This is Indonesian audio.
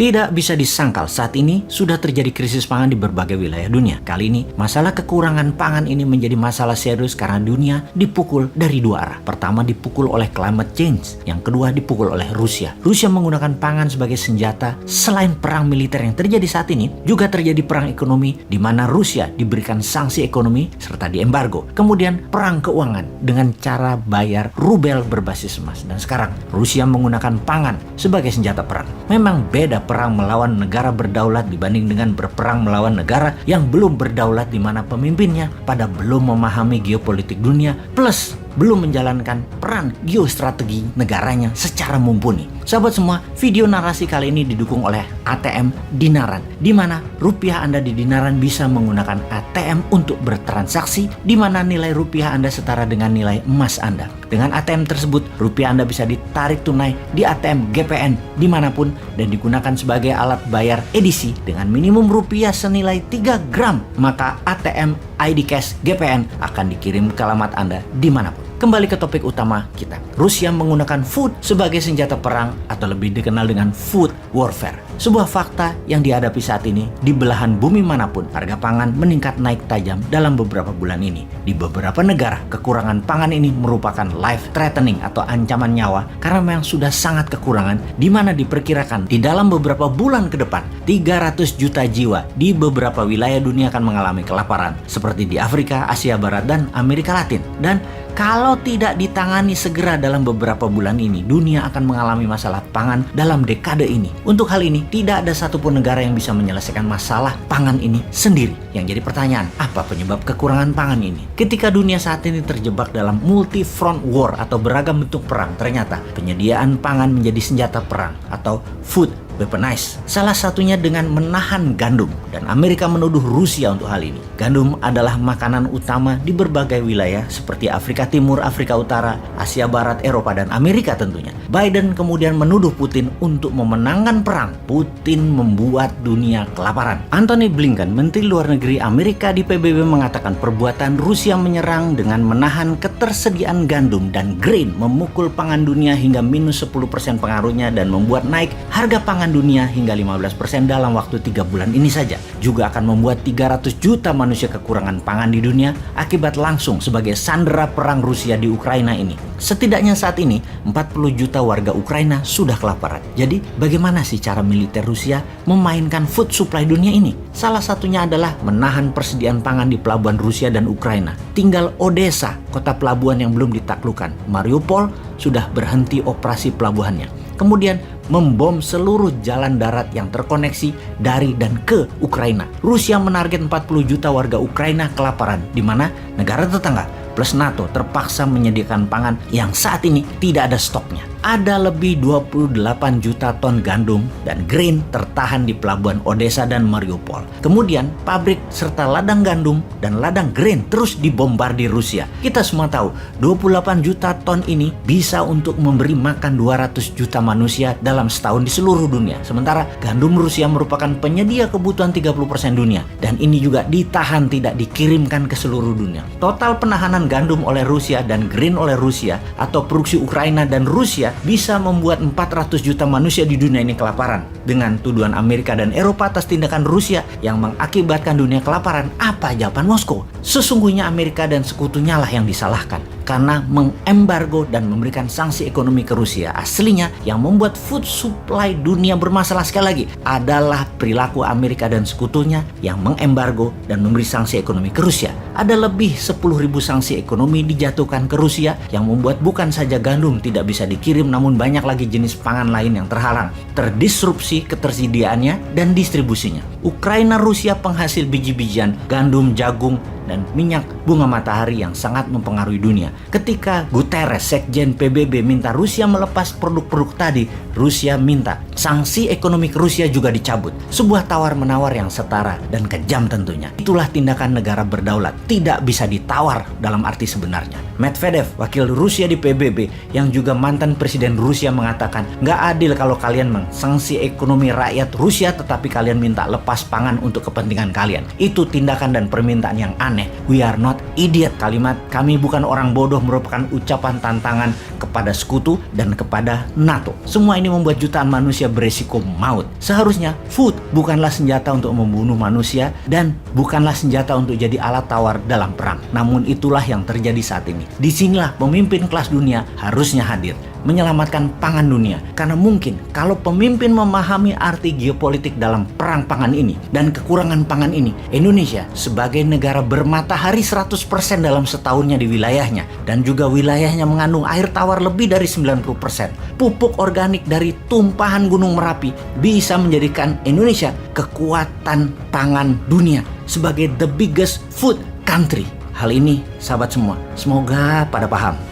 Tidak bisa disangkal saat ini sudah terjadi krisis pangan di berbagai wilayah dunia. Kali ini, masalah kekurangan pangan ini menjadi masalah serius karena dunia dipukul dari dua arah. Pertama dipukul oleh climate change, yang kedua dipukul oleh Rusia. Rusia menggunakan pangan sebagai senjata. Selain perang militer yang terjadi saat ini, juga terjadi perang ekonomi di mana Rusia diberikan sanksi ekonomi serta diembargo. Kemudian perang keuangan dengan cara bayar rubel berbasis emas. Dan sekarang Rusia menggunakan pangan sebagai senjata perang. Memang beda perang melawan negara berdaulat dibanding dengan berperang melawan negara yang belum berdaulat di mana pemimpinnya pada belum memahami geopolitik dunia plus belum menjalankan peran geostrategi negaranya secara mumpuni. Sahabat semua, video narasi kali ini didukung oleh ATM Dinaran, di mana rupiah Anda di Dinaran bisa menggunakan ATM untuk bertransaksi, di mana nilai rupiah Anda setara dengan nilai emas Anda. Dengan ATM tersebut, rupiah Anda bisa ditarik tunai di ATM GPN dimanapun dan digunakan sebagai alat bayar edisi dengan minimum rupiah senilai 3 gram. Maka ATM ID Cash GPN akan dikirim ke alamat Anda dimanapun. Kembali ke topik utama kita. Rusia menggunakan food sebagai senjata perang atau lebih dikenal dengan food warfare. Sebuah fakta yang dihadapi saat ini di belahan bumi manapun, harga pangan meningkat naik tajam dalam beberapa bulan ini. Di beberapa negara, kekurangan pangan ini merupakan life threatening atau ancaman nyawa karena memang sudah sangat kekurangan, di mana diperkirakan di dalam beberapa bulan ke depan 300 juta jiwa di beberapa wilayah dunia akan mengalami kelaparan seperti di Afrika, Asia Barat, dan Amerika Latin. Dan kalau tidak ditangani segera dalam beberapa bulan ini, dunia akan mengalami masalah pangan dalam dekade ini. Untuk hal ini, tidak ada satupun negara yang bisa menyelesaikan masalah pangan ini sendiri. Yang jadi pertanyaan, apa penyebab kekurangan pangan ini? Ketika dunia saat ini terjebak dalam multi-front war atau beragam bentuk perang, ternyata penyediaan pangan menjadi senjata perang atau food weaponized. Salah satunya dengan menahan gandum, dan Amerika menuduh Rusia untuk hal ini. Gandum adalah makanan utama di berbagai wilayah seperti Afrika Timur, Afrika Utara, Asia Barat, Eropa, dan Amerika tentunya. Biden kemudian menuduh Putin untuk memenangkan perang. Putin membuat dunia kelaparan. Antony Blinken, Menteri Luar Negeri Amerika di PBB, mengatakan perbuatan Rusia menyerang dengan menahan ketersediaan gandum dan grain memukul pangan dunia hingga minus 10% pengaruhnya dan membuat naik harga pangan dunia hingga 15% dalam waktu 3 bulan ini saja. Juga akan membuat 300 juta manusia kekurangan pangan di dunia akibat langsung sebagai sandera perang Rusia di Ukraina ini. Setidaknya saat ini 40 juta warga Ukraina sudah kelaparan. Jadi bagaimana sih cara militer Rusia memainkan food supply dunia ini? Salah satunya adalah menahan persediaan pangan di pelabuhan Rusia dan Ukraina. Tinggal Odessa, kota pelabuhan yang belum ditaklukkan. Mariupol sudah berhenti operasi pelabuhannya. Kemudian membom seluruh jalan darat yang terkoneksi dari dan ke Ukraina. Rusia menarget 40 juta warga Ukraina kelaparan, di mana negara tetangga plus NATO terpaksa menyediakan pangan yang saat ini tidak ada stoknya. Ada lebih 28 juta ton gandum dan grain tertahan di pelabuhan Odessa dan Mariupol. Kemudian pabrik serta ladang gandum dan ladang grain terus dibombardir Rusia. Kita semua tahu 28 juta ton ini bisa untuk memberi makan 200 juta manusia dalam setahun di seluruh dunia. Sementara gandum Rusia merupakan penyedia kebutuhan 30% dunia, dan ini juga ditahan tidak dikirimkan ke seluruh dunia. Total penahanan gandum oleh Rusia dan grain oleh Rusia atau produksi Ukraina dan Rusia bisa membuat 400 juta manusia di dunia ini kelaparan. Dengan tuduhan Amerika dan Eropa atas tindakan Rusia yang mengakibatkan dunia kelaparan, apa jawaban Moskow? Sesungguhnya Amerika dan sekutunya lah yang disalahkan karena mengembargo dan memberikan sanksi ekonomi ke Rusia. Aslinya yang membuat food supply dunia bermasalah sekali lagi adalah perilaku Amerika dan sekutunya yang mengembargo dan memberi sanksi ekonomi ke Rusia. Ada lebih 10.000 sanksi ekonomi dijatuhkan ke Rusia yang membuat bukan saja gandum tidak bisa dikirim, namun banyak lagi jenis pangan lain yang terhalang, terdisrupsi ketersediaannya dan distribusinya. Ukraina Rusia penghasil biji-bijian, gandum, jagung, dan minyak bunga matahari yang sangat mempengaruhi dunia. Ketika Guterres, Sekjen PBB, minta Rusia melepas produk-produk tadi, Rusia minta sanksi ekonomi ke Rusia juga dicabut. Sebuah tawar-menawar yang setara dan kejam tentunya. Itulah tindakan negara berdaulat. tidak bisa ditawar dalam arti sebenarnya. Medvedev, wakil Rusia di PBB yang juga mantan presiden Rusia, mengatakan nggak adil kalau kalian mengsanksi ekonomi rakyat Rusia tetapi kalian minta lepas pangan untuk kepentingan kalian. Itu tindakan dan permintaan yang aneh. We are not idiot. Kalimat "kami bukan orang bodoh" merupakan ucapan tantangan kepada sekutu dan kepada NATO. Semua ini membuat jutaan manusia beresiko maut. Seharusnya food bukanlah senjata untuk membunuh manusia dan bukanlah senjata untuk jadi alat tawar dalam perang. Namun itulah yang terjadi saat ini. Disinilah pemimpin kelas dunia harusnya hadir, menyelamatkan pangan dunia. Karena mungkin kalau pemimpin memahami arti geopolitik dalam perang pangan ini dan kekurangan pangan ini, Indonesia sebagai negara bermatahari 100% dalam setahunnya di wilayahnya, dan juga wilayahnya mengandung air tawar lebih dari 90%, pupuk organik dari tumpahan Gunung Merapi, bisa menjadikan Indonesia kekuatan pangan dunia sebagai the biggest food country. Hal ini, sahabat semua, semoga pada paham.